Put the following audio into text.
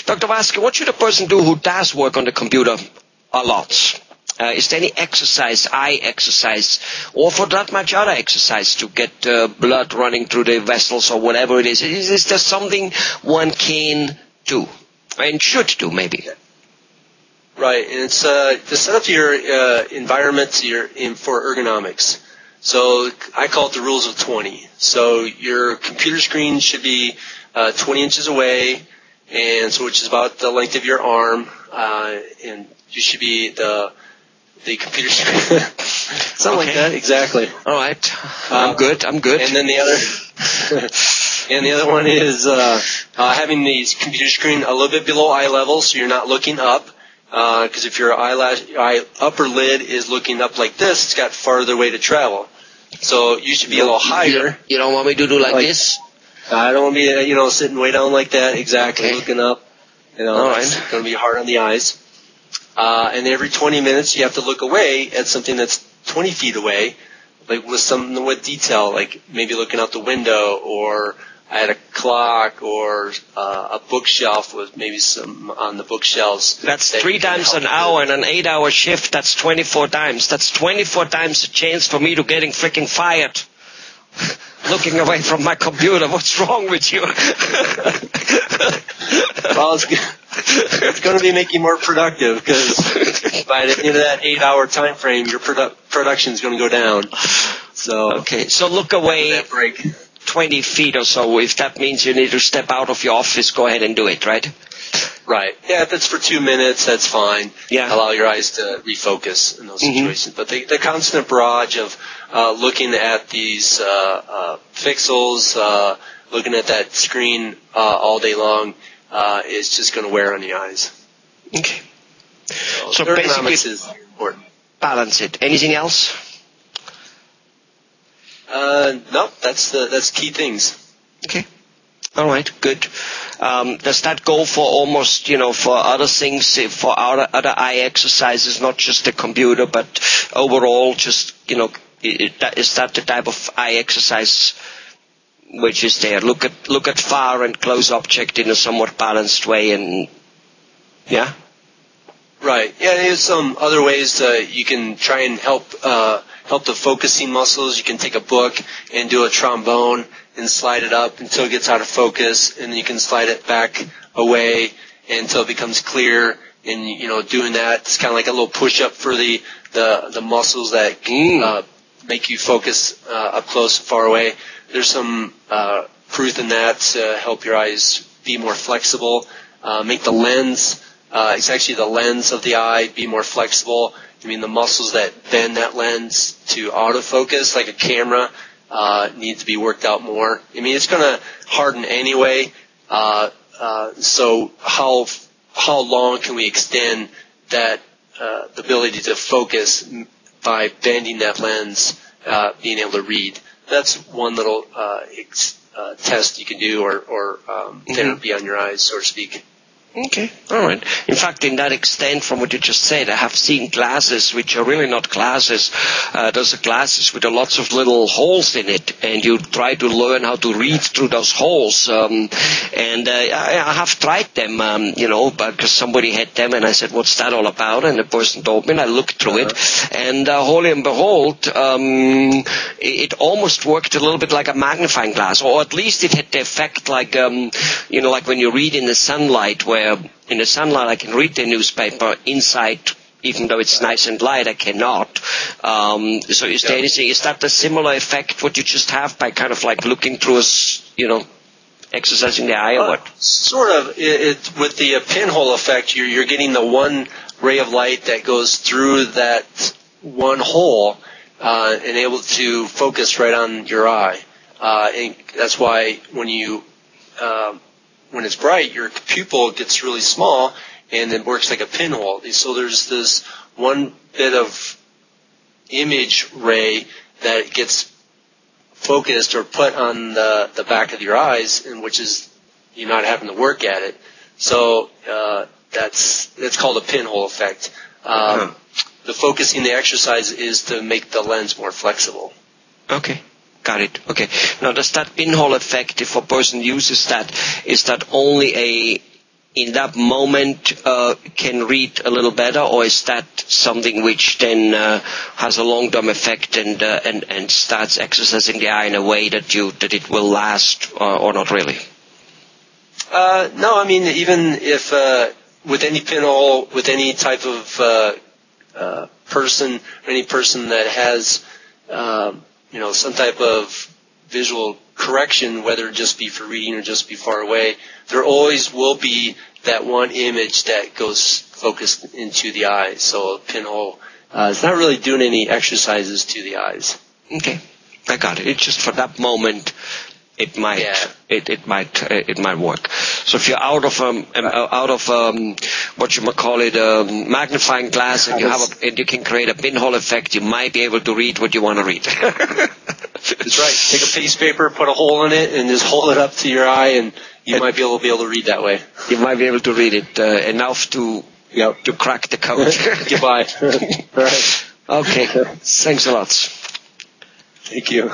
Dr. Vasquez, what should a person do who does work on the computer a lot? Is there any exercise, eye exercise, or for that much other exercise to get blood running through the vessels or whatever it is? Is there something one can do and should do maybe? Right, and it's to set up your environment for ergonomics. So I call it the rules of 20. So your computer screen should be 20 inches away, and so which is about the length of your arm, and you should be the computer screen. Something like that, exactly. All right, I'm good. And then the other one is having the computer screen a little bit below eye level, so you're not looking up. Because if your eye upper lid is looking up like this, it's got farther way to travel. So you should be a little higher. You don't want me to do like this? I don't want to be, sitting way down like that. Exactly, okay. Looking up. All right. It's going to be hard on the eyes. And every 20 minutes, you have to look away at something that's 20 feet away, like with detail, like maybe looking out the window or at a clock or a bookshelf with maybe some on the bookshelves. That's 3 times an hour in an 8-hour shift. That's 24 times. That's 24 times the chance for me to getting freaking fired. Looking away from my computer. What's wrong with you? Well, it's going to be making you more productive because by the end of that 8-hour time frame, your production is going to go down. So okay, so look away. That break. 20 feet or so. If that means you need to step out of your office, go ahead and do it, right? Right. Yeah, if it's for 2 minutes, that's fine. Yeah. Allow your eyes to refocus in those situations. But the constant barrage of looking at these pixels, looking at that screen all day long is just going to wear on the eyes. Okay. So basically, is important. Balance it. Anything else? No, that's key things. Okay. All right, good. Does that go for almost, for other things, for other eye exercises, not just the computer, but overall just, is that the type of eye exercise which is there? Look at far and close object in a somewhat balanced way and, yeah? Right. Yeah, there's some other ways you can try and help the focusing muscles. You can take a book and do a trombone and slide it up until it gets out of focus, and then you can slide it back away until it becomes clear. And doing that, it's kind of like a little push-up for the muscles that make you focus up close and far away. There's some proof in that to help your eyes be more flexible, make the lens. It's actually the lens of the eye be more flexible. I mean, the muscles that bend that lens to autofocus, like a camera, need to be worked out more. I mean, it's going to harden anyway. So how long can we extend that the ability to focus by bending that lens, being able to read? That's one little test you can do, or therapy on your eyes, so to speak. Okay, all right. In fact, in that extent from what you just said, I have seen glasses which are really not glasses. Those are glasses with lots of little holes in it, and you try to learn how to read through those holes. I have tried them, because somebody had them, and I said, "What's that all about?" And the person told me, and I looked through it, and holy and behold, it almost worked a little bit like a magnifying glass, or at least it had the effect like, like when you read in the sunlight, where in the sunlight I can read the newspaper, inside, even though it's nice and light, I cannot. So is there anything, is that the similar effect what you just have by kind of like looking through exercising the eye or what? Sort of. With the pinhole effect, you're getting the one ray of light that goes through that one hole and able to focus right on your eye. And that's why when it's bright, your pupil gets really small and it works like a pinhole. So there's this one bit of image ray that gets focused or put on the back of your eyes, and which is you're not having to work at it. So that's called a pinhole effect. The focusing, the exercise is to make the lens more flexible. Okay. Got it. Okay. Now, does that pinhole effect, if a person uses that, is that only a in that moment can read a little better, or is that something which then has a long-term effect and starts exercising the eye in a way that it will last, or not really? No, I mean, even if with any pinhole, with any type of person, or any person that has some type of visual correction, whether it just be for reading or just be far away, there always will be that one image that goes focused into the eye. So a pinhole is not really doing any exercises to the eyes. Okay, I got it. It's just for that moment. It might it might work. So if you're out of what you might call it, magnifying glass, and you can create a pinhole effect, you might be able to read what you want to read. That's right. Take a piece of paper, put a hole in it, and just hold it up to your eye, and you might be able to read that way. You might be able to read it enough to crack the code. Goodbye. All right. Okay. Thanks a lot. Thank you.